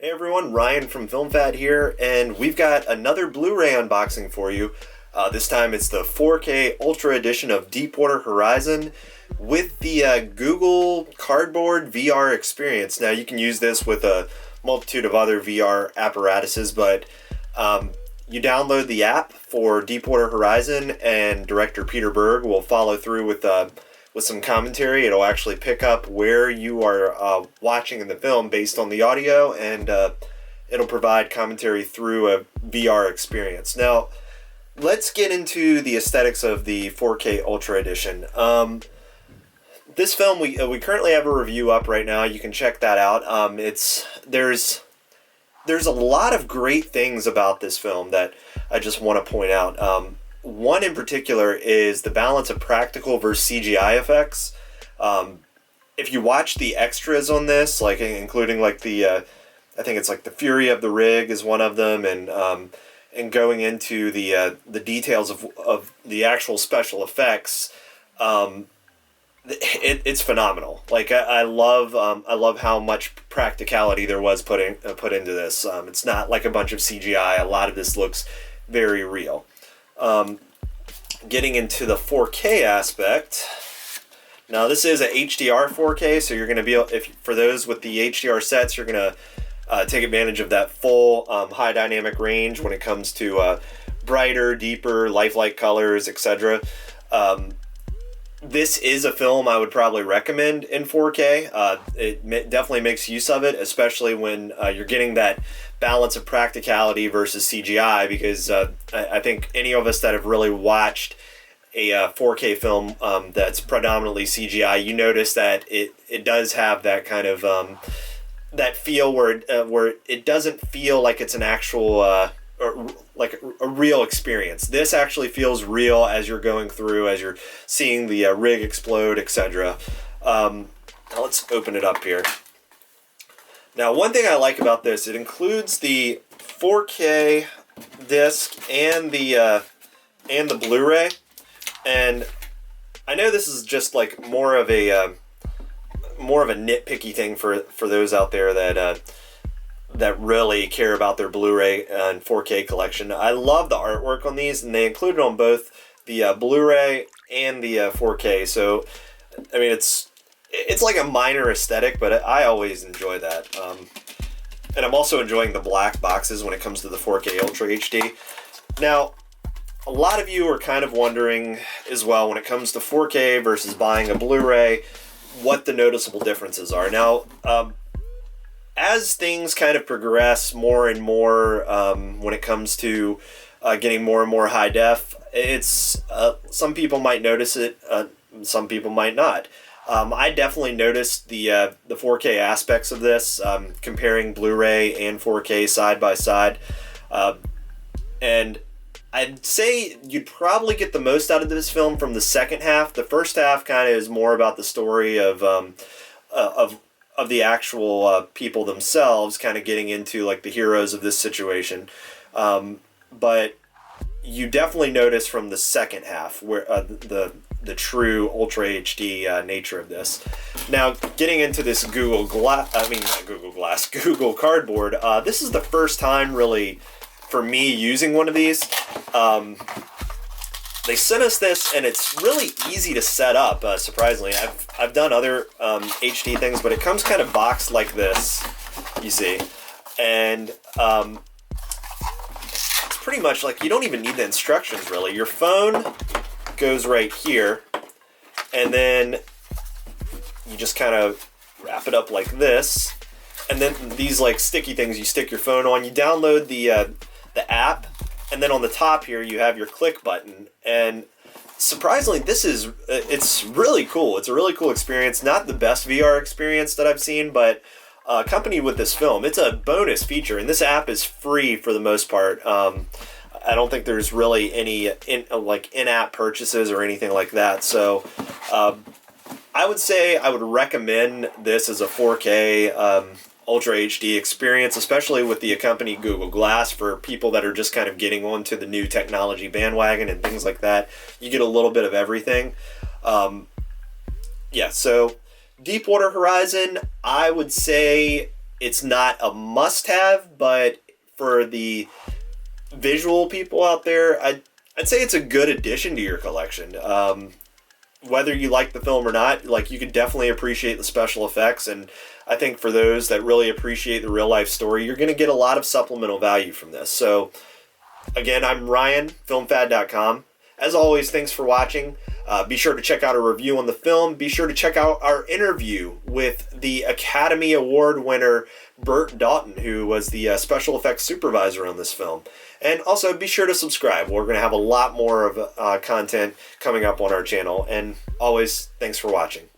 Hey everyone, Ryan from FilmFat here, and we've got another Blu-ray unboxing for you. This time it's the 4K Ultra Edition of Deepwater Horizon with the Google Cardboard VR experience. Now you can use this with a multitude of other VR apparatuses, but you download the app for Deepwater Horizon, and director Peter Berg will follow through with some commentary. It'll actually pick up where you are watching in the film based on the audio, and it'll provide commentary through a VR experience. Now, let's get into the aesthetics of the 4K Ultra Edition. This film, we currently have a review up right now. You can check that out. There's a lot of great things about this film that I just want to point out. One in particular is the balance of practical versus CGI effects. If you watch the extras on this, like including like I think it's like the Fury of the Rig is one of them, and going into the details of the actual special effects, it's phenomenal. Like I love how much practicality there was put into this. It's not like a bunch of CGI. A lot of this looks very real. Getting into the 4K aspect. Now this is a HDR 4K, so you're going to be able, for those with the HDR sets, you're going to take advantage of that full high dynamic range when it comes to brighter, deeper, lifelike colors, etc. This is a film I would probably recommend in 4K. It definitely makes use of it, especially when you're getting that balance of practicality versus CGI, because I think any of us that have really watched a 4K film that's predominantly CGI, you notice that it does have that kind of that feel where it doesn't feel like it's an actual or like a real experience. This actually feels real as you're going through, as you're seeing the rig explode, etc. Now let's open it up here. Now, one thing I like about this, it includes the 4K disc and the Blu-ray, and I know this is just like more of a nitpicky thing for those out there that really care about their Blu-ray and 4K collection. I love the artwork on these, and they include it on both the Blu-ray and the 4K. So, I mean, it's like a minor aesthetic, but I always enjoy that. And I'm also enjoying the black boxes when it comes to the 4K Ultra HD. Now, a lot of you are kind of wondering as well, when it comes to 4K versus buying a Blu-ray, what the noticeable differences are. Now, as things kind of progress more and more when it comes to getting more and more high def, it's some people might notice it, some people might not. I definitely noticed the 4K aspects of this, comparing Blu-ray and 4K side by side, and I'd say you'd probably get the most out of this film from the second half. The first half kind of is more about the story of the actual people themselves, kind of getting into like the heroes of this situation, but you definitely notice from the second half where the true Ultra HD nature of this. Now, getting into this Google Cardboard, this is the first time really for me using one of these. They sent us this, and it's really easy to set up, surprisingly. I've done other HD things, but it comes kind of boxed like this, you see. And it's pretty much like you don't even need the instructions, really. Your phone goes right here, and then you just kind of wrap it up like this, and then these like sticky things you stick your phone on. You download the app, and then on the top here you have your click button, and surprisingly it's really cool. It's a really cool experience. Not the best VR experience that I've seen, but accompanied with this film, it's a bonus feature, and this app is free for the most part. I don't think there's really any in-app purchases or anything like that. So I would say I would recommend this as a 4K Ultra HD experience, especially with the accompanied Google Glass for people that are just kind of getting onto the new technology bandwagon and things like that. You get a little bit of everything. Yeah, so Deepwater Horizon, I would say it's not a must-have, but for the visual people out there, I'd say it's a good addition to your collection. Whether you like the film or not, like, you could definitely appreciate the special effects, and I think for those that really appreciate the real life story, you're going to get a lot of supplemental value from this. So again, I'm Ryan, filmfad.com. As always, thanks for watching. Be sure to check out a review on the film. Be sure to check out our interview with the Academy Award winner Burt Doughton, who was the special effects supervisor on this film. And also be sure to subscribe. We're going to have a lot more of content coming up on our channel. And always, thanks for watching.